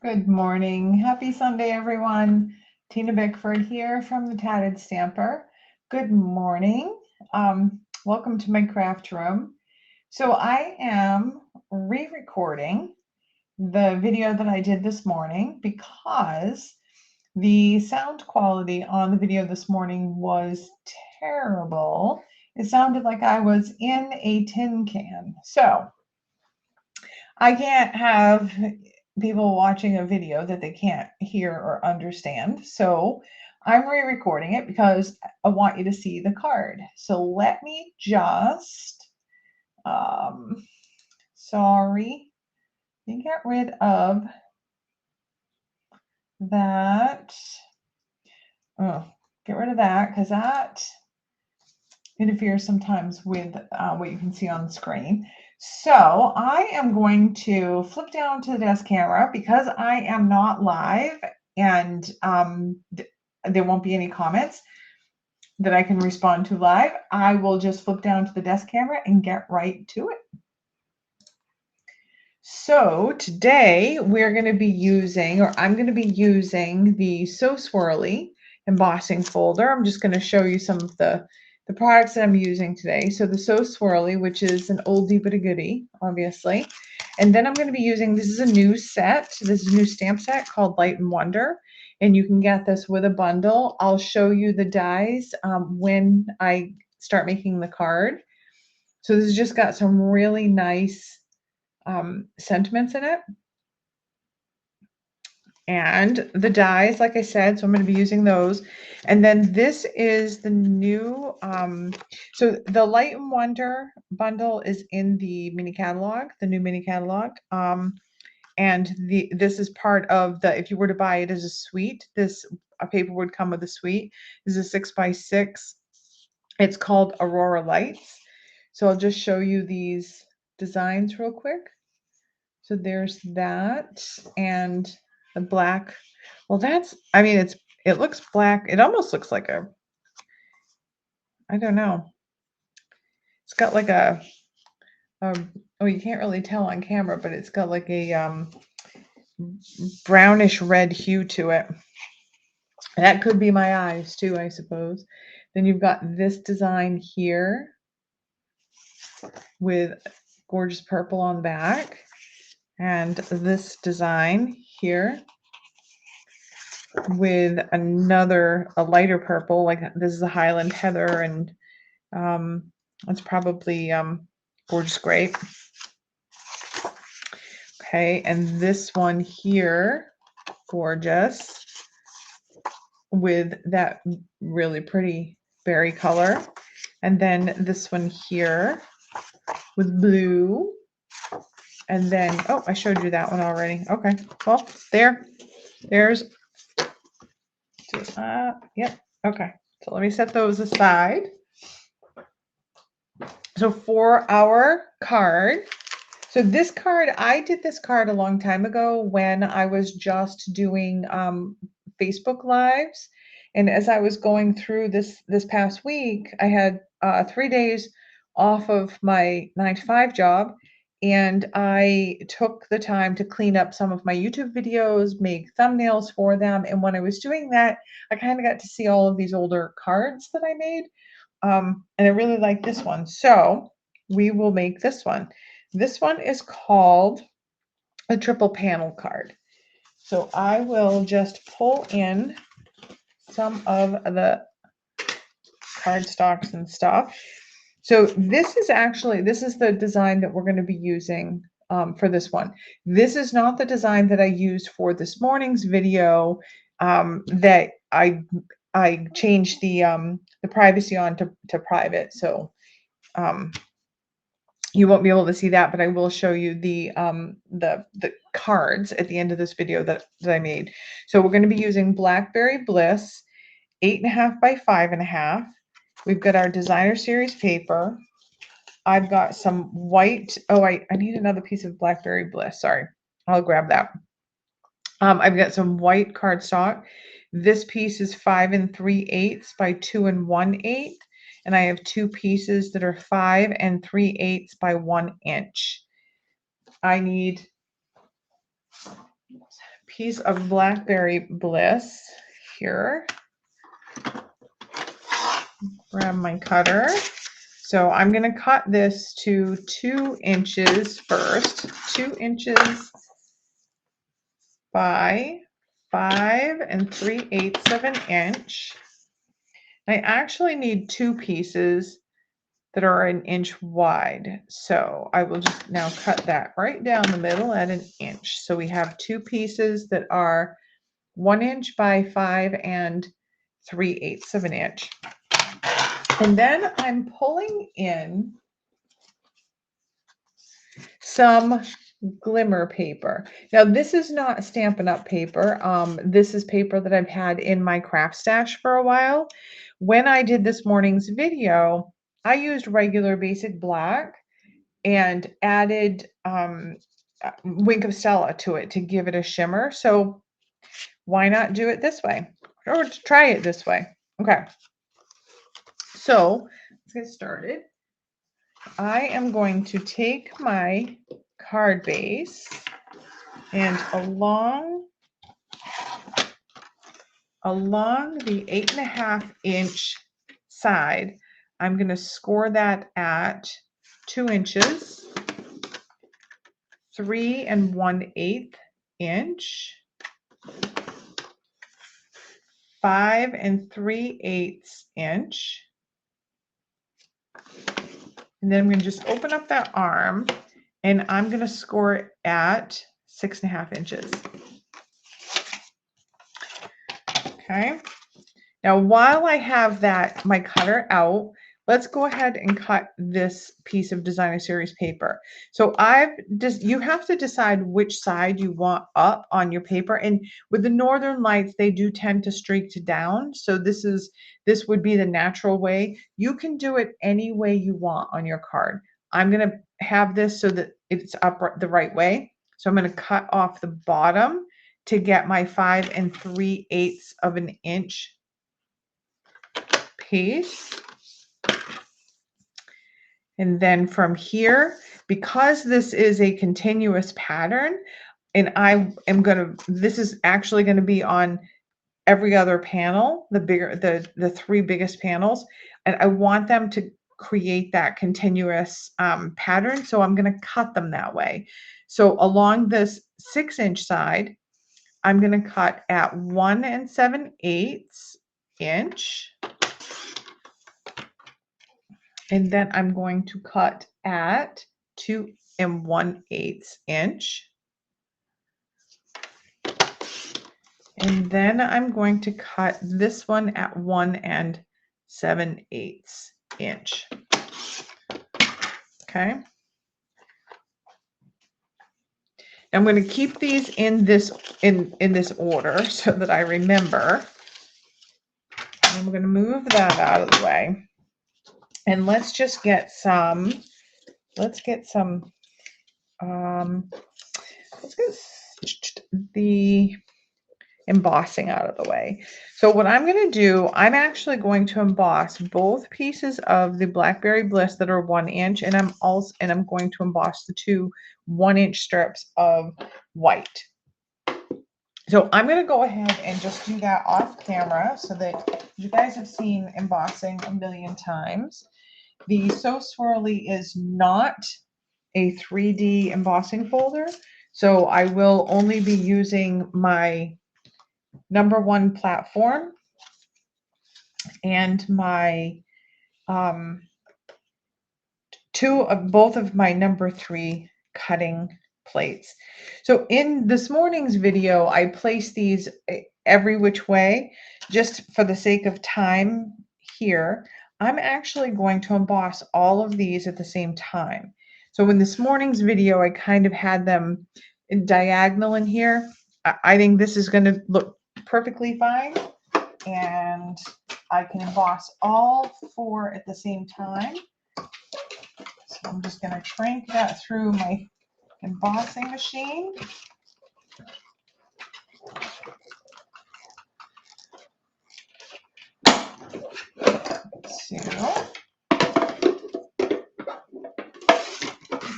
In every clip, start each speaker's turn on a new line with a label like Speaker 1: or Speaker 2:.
Speaker 1: Good morning. Happy Sunday, everyone. Tina Bickford here from the Tatted Stamper. Good morning. Welcome to my craft room. So I am re-recording the video that I did this morning because the sound quality on the video this morning was terrible. It sounded like I was in a tin can. So I can't have people watching a video that they can't hear or understand. So I'm re-recording it because I want you to see the card. So let me just, sorry, get rid of that. Oh, get rid of that because that interferes sometimes with what you can see on the screen. So I am going to flip down to the desk camera because I am not live and there won't be any comments that I can respond to live. I will just flip down to the desk camera and get right to it. So today we're going to be using, or I'm going to be using the So Swirly embossing folder. I'm just going to show you some of the products that I'm using today. So the So Swirly, which is an oldie but a goodie, obviously. And then I'm going to be using, this is a new set. This is a new stamp set called Light and Wonder. And you can get this with a bundle. I'll show you the dies when I start making the card. So this has just got some really nice sentiments in it. And the dies, like I said, so I'm going to be using those. And then this is the new, so the Light and Wonder bundle is in the mini catalog, the new mini catalog. And this is part of the, if you were to buy it as a suite, a paper would come with a suite. This is a 6x6. It's called Aurora Lights. So I'll just show you these designs real quick. So there's that, and the black. Well, that's, I mean, it looks black. It almost looks like a, I don't know. It's got like a oh, you can't really tell on camera, but it's got like a brownish red hue to it. That could be my eyes too, I suppose. Then you've got this design here with gorgeous purple on the back, and this design here with a lighter purple, like this is a Highland Heather, and it's probably Gorgeous Grape. Okay, and this one here, gorgeous, with that really pretty berry color. And then this one here with blue. And then, oh, I showed you that one already. Okay, well, there's, yep, okay. So let me set those aside. So for our card, so this card, I did this card a long time ago when I was just doing Facebook Lives. And as I was going through this past week, I had 3 days off of my 9-to-5 job. And I took the time to clean up some of my YouTube videos, make thumbnails for them. And when I was doing that, I kind of got to see all of these older cards that I made. And I really like this one. So we will make this one. This one is called a triple panel card. So I will just pull in some of the cardstocks and stuff. So this is the design that we're going to be using for this one. This is not the design that I used for this morning's video that I changed the privacy on to private. So you won't be able to see that, but I will show you the cards at the end of this video that I made. So we're going to be using BLACKBERRY BLISS 8.5 by 5.5. We've got our designer series paper. I've got some white. Oh, I need another piece of BLACKBERRY BLISS. Sorry, I'll grab that. I've got some white cardstock. This piece is 5 3/8 by 2 1/8. And I have 2 pieces that are 5 3/8 by 1 inch. I need a piece of Blackberry Bliss here. Grab my cutter. So I'm going to cut this to 2 inches first, 2 inches by 5 3/8 of an inch. I actually need 2 pieces that are 1 inch wide. So I will just now cut that right down the middle at 1 inch. So we have 2 pieces that are 1 inch by 5 3/8 of an inch. And then I'm pulling in some glimmer paper. Now this is not Stampin' Up paper. This is paper that I've had in my craft stash for a while. When I did this morning's video, I used regular basic black and added Wink of Stella to it to give it a shimmer. So why not do it this way, or try it this way? Okay, so let's get started. I am going to take my card base and along the 8.5 inch side, I'm going to score that at 2 inches, 3 1/8 inch, 5 3/8 inch. And then I'm going to just open up that arm and I'm going to score it at 6.5 inches. Okay. Now, while I have my cutter out, let's go ahead and cut this piece of designer series paper. So you have to decide which side you want up on your paper. And with the Northern Lights, they do tend to streak to down. So this would be the natural way. You can do it any way you want on your card. I'm going to have this so that it's up the right way. So I'm going to cut off the bottom to get my 5 3/8 of an inch piece. And then from here, because this is a continuous pattern, and this is actually going to be on every other panel, the 3 biggest panels, and I want them to create that continuous pattern. So I'm going to cut them that way. So along this 6 inch side, I'm going to cut at 1 7/8 inch. And then I'm going to cut at 2 1/8 inch. And then I'm going to cut this one at 1 7/8 inch. Okay. I'm going to keep these in this order so that I remember. And we're going to move that out of the way. And let's just get the embossing out of the way. So what I'm going to do, I'm actually going to emboss both pieces of the Blackberry Bliss that are 1 inch, and I'm going to emboss the 2 1 inch strips of white. So I'm going to go ahead and just do that off camera so that you guys have seen embossing a million times. The So Swirly is not a 3D embossing folder, so I will only be using my #1 platform and my both of my #3 cutting plates. So in this morning's video, I placed these every which way just for the sake of time here. I'm actually going to emboss all of these at the same time. So in this morning's video, I kind of had them diagonal in here. I think this is going to look perfectly fine, and I can emboss all 4 at the same time. So I'm just going to crank that through my embossing machine. So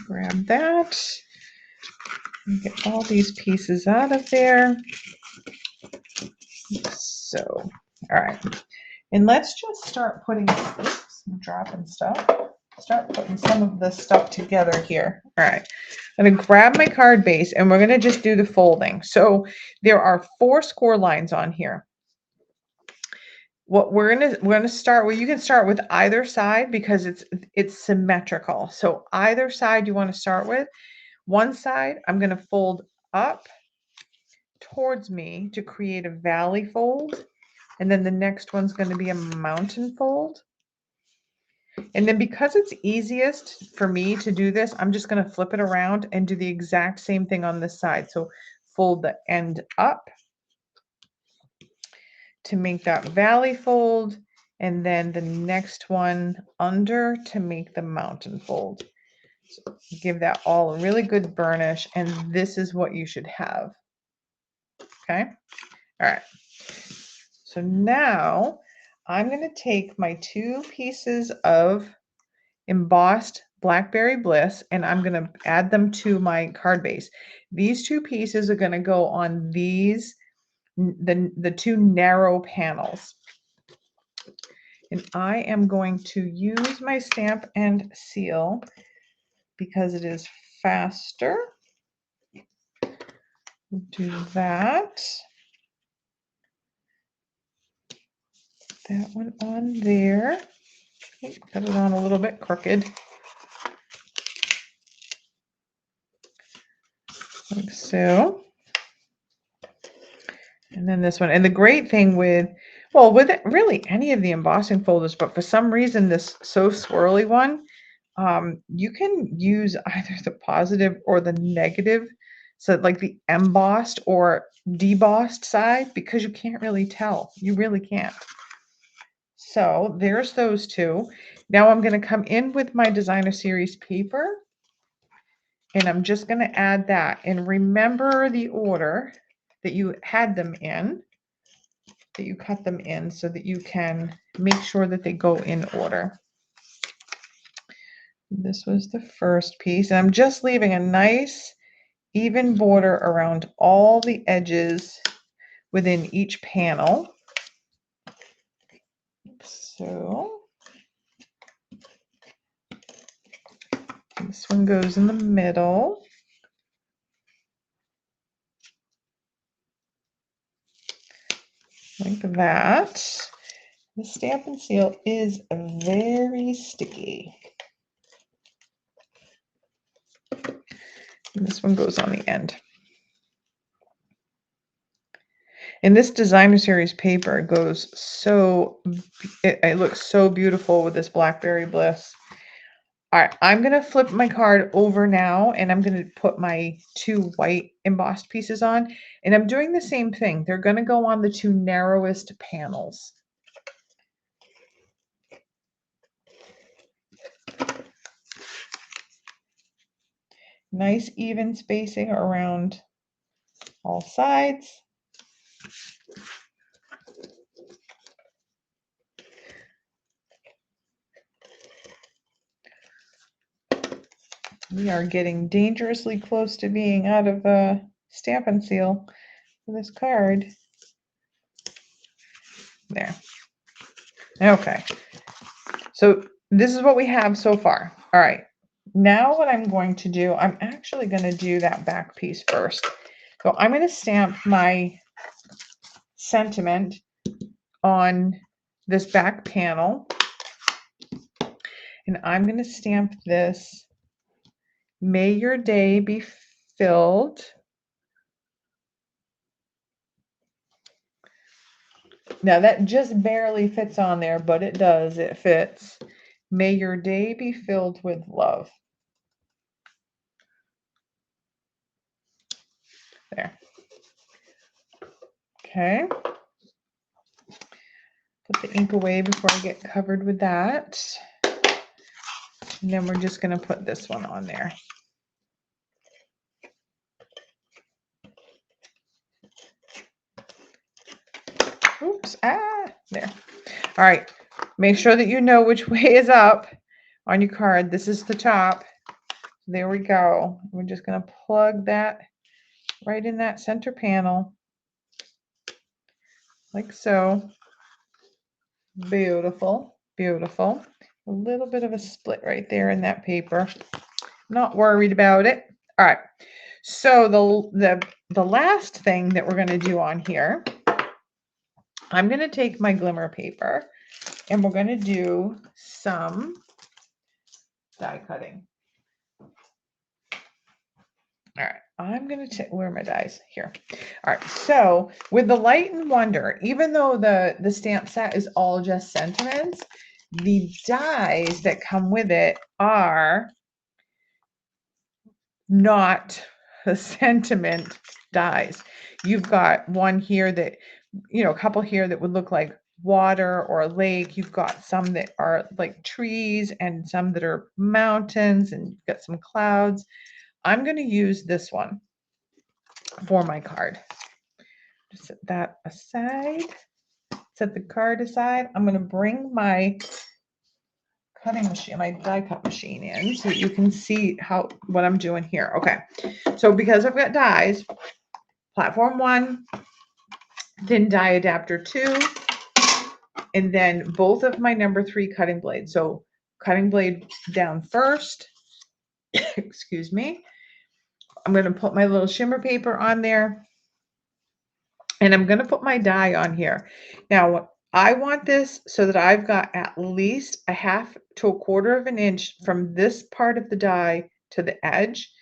Speaker 1: grab that. Get all these pieces out of there. So, all right. And let's just start putting, oops, I'm dropping stuff. Start putting some of this stuff together here. All right. I'm going to grab my card base and we're going to just do the folding. So there are 4 score lines on here. What we're going to start with, you can start with either side because it's symmetrical. So either side you want to start with. One side I'm going to fold up towards me to create a valley fold. And then the next one's going to be a mountain fold. And then because it's easiest for me to do this, I'm just going to flip it around and do the exact same thing on this side. So fold the end up to make that valley fold, and then the next one under to make the mountain fold. So give that all a really good burnish, and this is what you should have. Okay. All right. So now I'm going to take my 2 pieces of embossed Blackberry Bliss and I'm going to add them to my card base. These 2 pieces are going to go on these, the 2 narrow panels. And I am going to use my stamp and seal because it is faster. We'll do that. That one on there. Cut it on a little bit crooked. Like so. And then this one. And the great thing with, well, with it, really any of the embossing folders, but for some reason this So Swirly one, you can use either the positive or the negative. So like the embossed or debossed side, because you can't really tell. You really can't. So there's those 2. Now I'm going to come in with my designer series paper. And I'm just going to add that. And remember the order that you had them in, that you cut them in, so that you can make sure that they go in order. This was the first piece. And I'm just leaving a nice even border around all the edges within each panel. So this one goes in the middle. Like that. The Stampin' Seal is very sticky. And this one goes on the end. And this designer series paper goes so, it looks so beautiful with this Blackberry Bliss. All right, I'm going to flip my card over now and I'm going to put my 2 white embossed pieces on. And I'm doing the same thing. They're going to go on the 2 narrowest panels. Nice even spacing around all sides. We are getting dangerously close to being out of Stampin' Seal for this card. There. Okay. So this is what we have so far. All right. Now what I'm going to do, I'm actually going to do that back piece first. So I'm going to stamp my sentiment on this back panel. And I'm going to stamp this, "May your day be filled." Now that just barely fits on there, but it does, it fits. "May your day be filled with love." There. Okay. Put the ink away before I get covered with that. And then we're just going to put this one on there. Oops, there. All right, make sure that you know which way is up on your card. This is the top. There we go. We're just going to plug that right in that center panel, like so. Beautiful, beautiful. A little bit of a split right there in that paper. Not worried about it. All right. So the last thing that we're going to do on here, I'm going to take my glimmer paper and we're going to do some die cutting. All right, I'm going to take, where are my dies? Here. All right, so with the Light and Wonder, even though the stamp set is all just sentiments, the dies that come with it are not the sentiment dies. You've got one here that, you know, a couple here that would look like water or a lake. You've got some that are like trees and some that are mountains, and you've got some clouds. I'm going to use this one for my card. Just set that aside. Set the card aside. I'm going to bring my cutting machine, my die cut machine in so that you can see what I'm doing here. Okay. So because I've got dies, platform 1, then die adapter 2, and then both of my number 3 cutting blades. So cutting blade down first. Excuse me. I'm going to put my little shimmer paper on there. And I'm going to put my die on here. Now, I want this so that I've got at least a 1/2 to 1/4 of an inch from this part of the die to the edge.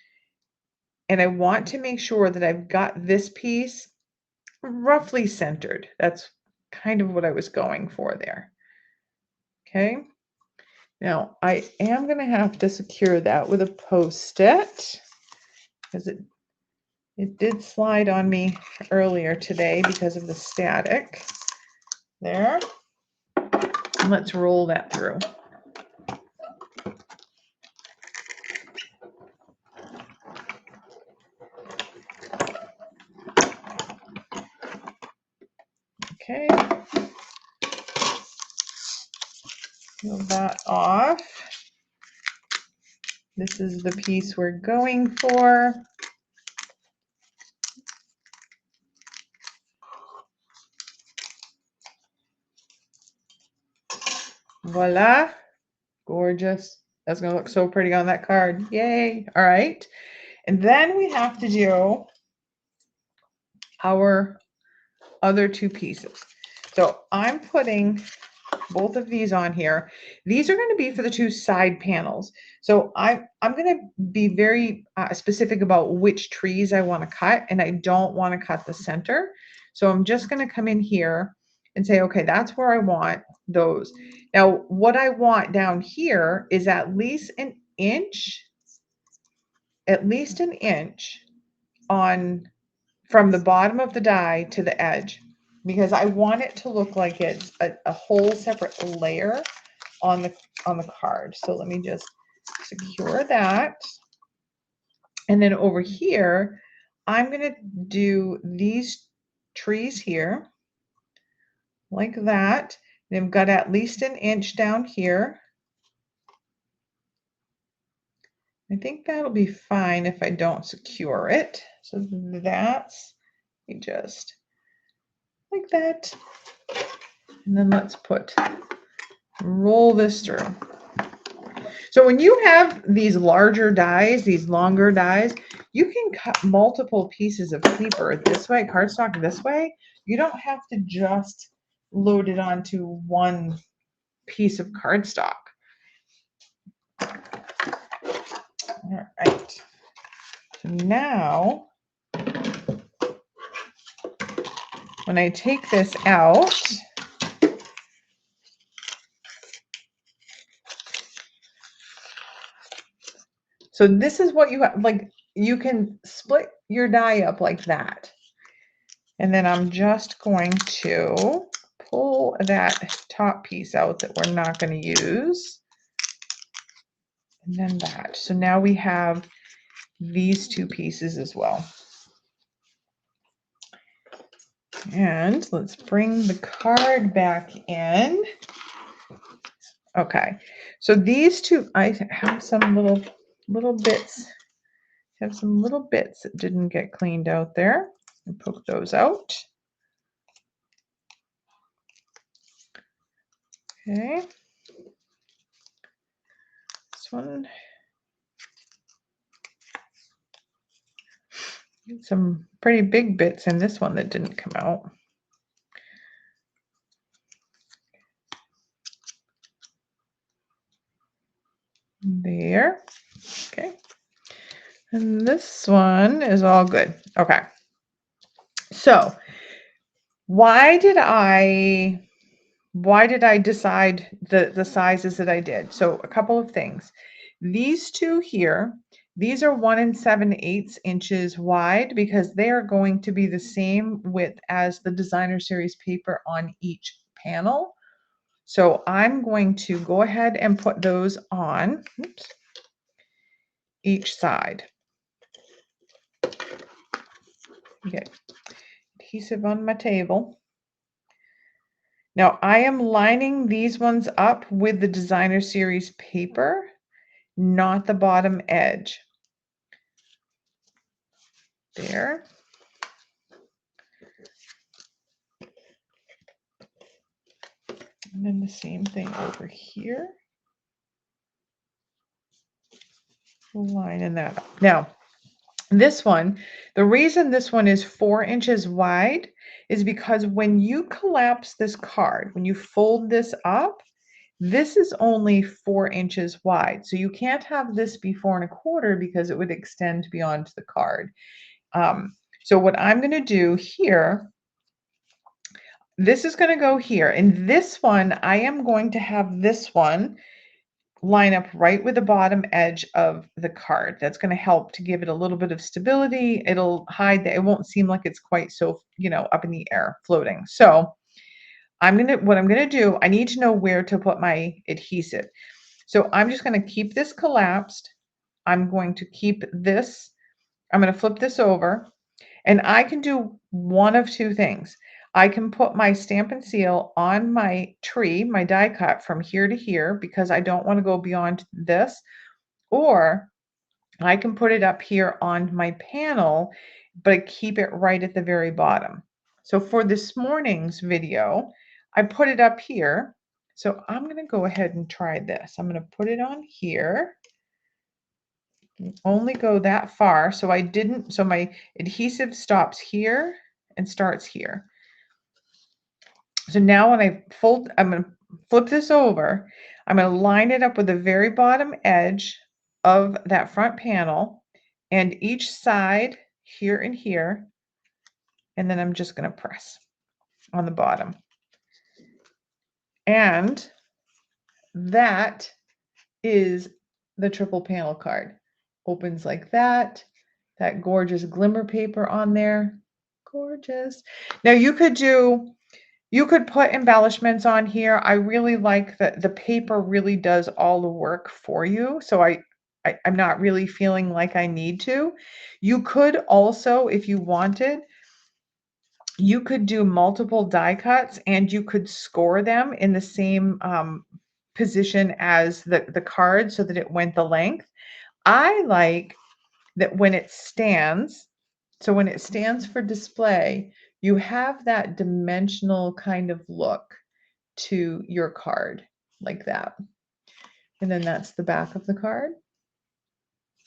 Speaker 1: And I want to make sure that I've got this piece roughly centered. That's kind of what I was going for there. Okay. Now, I am going to have to secure that with a Post-it because it did slide on me earlier today because of the static. There. And let's roll that through. Okay. Peel that off. This is the piece we're going for. Voila. Gorgeous. That's going to look so pretty on that card. Yay. All right. And then we have to do our other 2 pieces. So I'm putting both of these on here. These are going to be for the 2 side panels. So I'm going to be very specific about which trees I want to cut, and I don't want to cut the center. So I'm just going to come in here and say, okay, that's where I want those. Now, what I want down here is at least an inch on from the bottom of the die to the edge, because I want it to look like it's a whole separate layer on the card. So let me just secure that. And then over here, I'm going to do these trees here like that. They've got at least an inch down here. I think that'll be fine if I don't secure it. So that's just like that. And then let's roll this through. So when you have these larger dies, these longer dies, you can cut multiple pieces of paper this way, cardstock this way. You don't have to just load it onto one piece of cardstock. All right. So now, when I take this out, so this is what you have, like, you can split your die up like that. And then I'm just going to pull that top piece out that we're not going to use. And then that. So now we have these 2 pieces as well. And let's bring the card back in. Okay. So these 2, I have some little bits Have some little bits that didn't get cleaned out there, and poke those out. Okay. This one. Some pretty big bits in this one that didn't come out. There. Okay. And this one is all good. Okay. So why did I decide the sizes that I did? So a couple of things. These two here, these are 1 7/8 inches wide because they are going to be the same width as the designer series paper on each panel. So I'm going to go ahead and put those on each side. Okay, adhesive on my table. Now I am lining these ones up with the designer series paper, not the bottom edge. There. And then the same thing over here. Lining that up. Now, this one, the reason this one is 4 inches wide is because when you collapse this card, when you fold this up, this is only 4 inches wide. So you can't have this be 4 1/4 because it would extend beyond the card. So what I'm going to do here, this is going to go here. And this one, I am going to have this one line up right with the bottom edge of the card. That's going to help to give it a little bit of stability. It'll hide that. It won't seem like it's quite so, up in the air floating. So what I'm going to do, I need to know where to put my adhesive. So I'm just going to keep this collapsed. I'm going to keep this, I'm going to flip this over, and I can do one of two things. I can put my Stampin' Seal on my tree, my die cut from here to here, because I don't want to go beyond this, or I can put it up here on my panel, but keep it right at the very bottom. So for this morning's video, I put it up here. So I'm going to go ahead and try this. I'm going to put it on here. Only go that far. So my adhesive stops here and starts here. So now when I'm going to flip this over. I'm going to line it up with the very bottom edge of that front panel and each side here and here. And then I'm just going to press on the bottom. And that is the triple panel card. Opens like that. That gorgeous glimmer paper on there. Gorgeous. Now you could put embellishments on here. I really like that the paper really does all the work for you. So I'm not really feeling like I need to. You could also, if you wanted, you could do multiple die cuts and you could score them in the same position as the card so that it went the length. I like that when it stands, so when it stands for display, you have that dimensional kind of look to your card like that. And then that's the back of the card.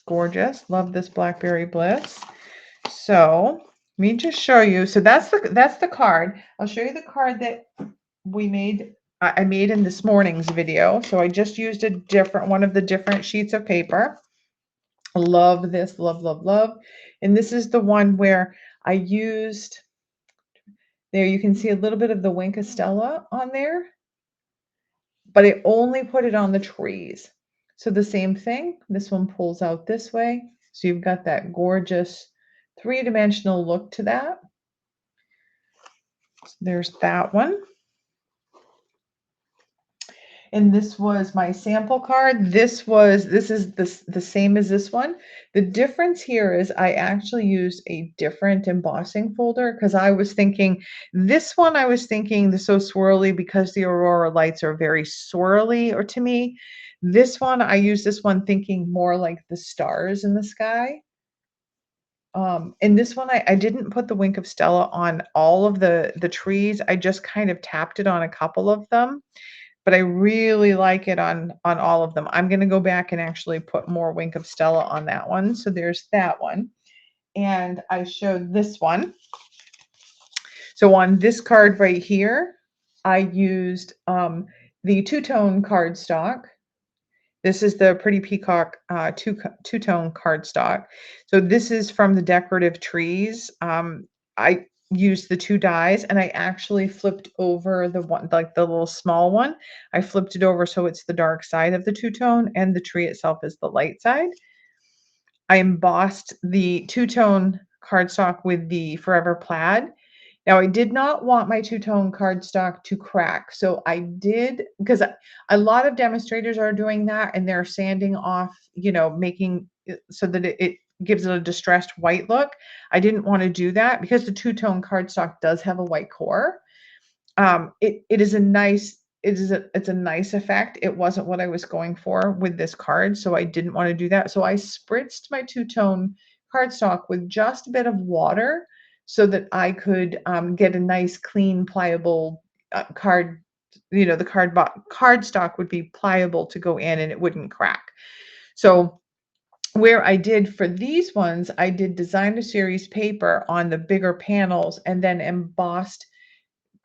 Speaker 1: Gorgeous. Love this BLACKBERRY Bliss. So let me just show you. So that's the card. I'll show you the card that I made in this morning's video. So I just used one of the different sheets of paper. I love this, love, love, love. And this is the one where I used, there you can see a little bit of the wink of STELLA on there, but I only put it on the trees. So the same thing, this one pulls out this way. So you've got that gorgeous three-dimensional look to that. So there's that one. And this was my sample card. This is the same as this one. The difference here is I actually used a different embossing folder because I was thinking this one, the So Swirly, because the Aurora lights are very swirly, or to me. This one, I use this one thinking more like the stars in the sky. In this one, I didn't put the Wink of Stella on all of the trees. I just kind of tapped it on a couple of them, but I really like it on all of them. I'm gonna go back and actually put more Wink of Stella on that one. So there's that one. And I showed this one. So on this card right here, I used the two-tone cardstock. This is the Pretty Peacock two-tone cardstock. So this is from the Decorative Trees. I used the two dies and I actually flipped over the one, like the little small one. I flipped it over so it's the dark side of the two-tone and the tree itself is the light side. I embossed the two-tone cardstock with the Forever Plaid. Now, I did not want my two-tone cardstock to crack, so I did, because a lot of demonstrators are doing that, and they're sanding off, you know, making it so that it gives it a distressed white look. I didn't want to do that because the two-tone cardstock does have a white core. It is a nice, it's a nice effect. It wasn't what I was going for with this card, so I didn't want to do that. So I spritzed my two-tone cardstock with just a bit of water so that I could get a nice, clean, pliable card. You know, the cardstock would be pliable to go in and it wouldn't crack. So where I did for these ones, I did designer series paper on the bigger panels and then embossed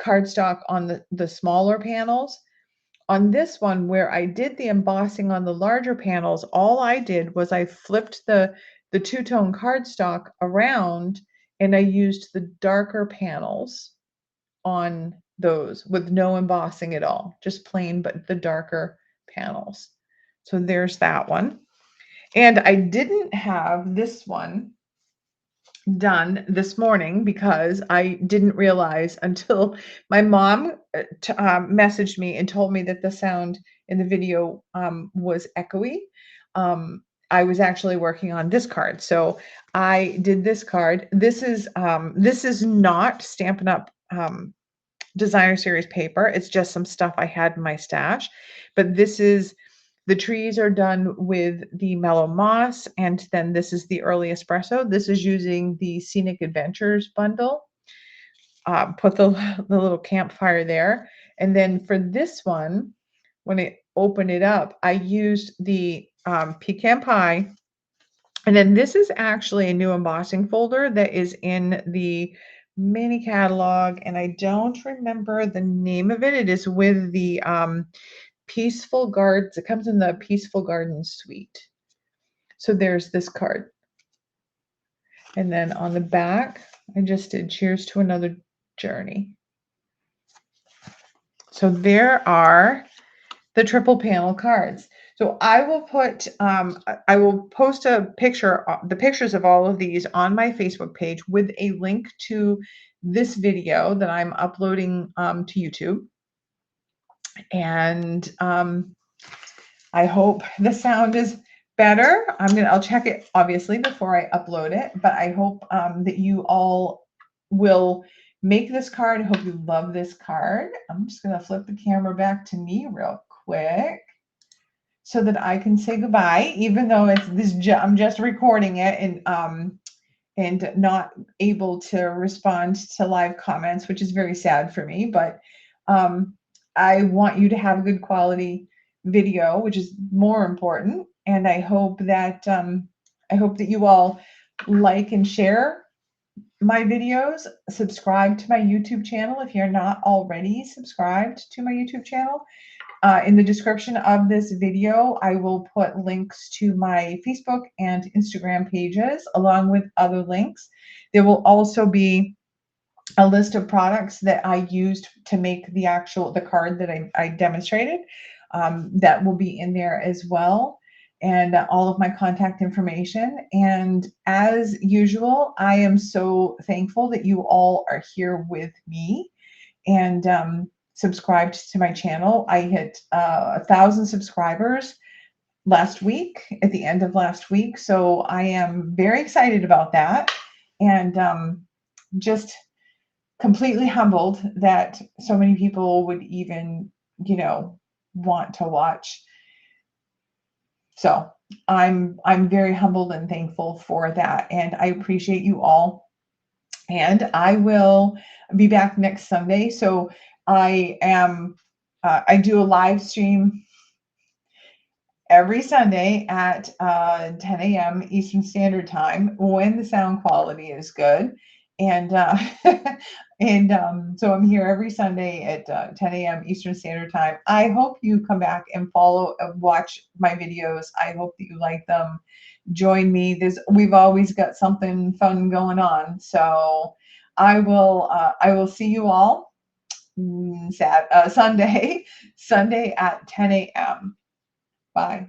Speaker 1: cardstock on the smaller panels. On this one, where I did the embossing on the larger panels, all I did was I flipped the two-tone cardstock around and I used the darker panels on those with no embossing at all, just plain, but the darker panels. So there's that one. And I didn't have this one done this morning because I didn't realize until my mom messaged me and told me that the sound in the video was echoey. I was actually working on this card. So I did this card. This is not Stampin' Up! Designer series paper. It's just some stuff I had in my stash. But this is, the trees are done with the Mellow Moss, and then this is the Early Espresso. This is using the Scenic Adventures bundle. Put the little campfire there. And then for this one, when I open it up, I used the Pecan Pie. And then this is actually a new embossing folder that is in the mini catalog, and I don't remember the name of it. It is with the Peaceful Gardens. It comes in the Peaceful Gardens suite. So there's this card. And then on the back, I just did Cheers to Another Journey. So there are the triple panel cards. So I will put, I will post a picture, the pictures of all of these on my Facebook page with a link to this video that I'm uploading to YouTube. And I hope the sound is better. I'll check it obviously before I upload it, but I hope that you all will make this card. I hope you love this card. I'm just gonna flip the camera back to me real quick so that I can say goodbye, even though it's this. I'm just recording it and not able to respond to live comments, which is very sad for me. But I want you to have a good quality video, which is more important. And I hope that you all like and share my videos. Subscribe to my YouTube channel if you're not already subscribed to my YouTube channel. In the description of this video, I will put links to my Facebook and Instagram pages, along with other links. There will also be a list of products that I used to make the card that I demonstrated. That will be in there as well, and all of my contact information. And as usual, I am so thankful that you all are here with me and subscribed to my channel. I hit 1,000 subscribers last week, at the end of last week. So I am very excited about that, and just completely humbled that so many people would even, want to watch. So I'm very humbled and thankful for that, and I appreciate you all. And I will be back next Sunday. So I am I do a live stream every Sunday at 10 a.m. Eastern Standard Time when the sound quality is good. And so I'm here every Sunday at 10 a.m. Eastern Standard Time. I hope you come back and follow, watch my videos. I hope that you like them. Join me. We've always got something fun going on. So I will see you all Sunday at 10 a.m. Bye.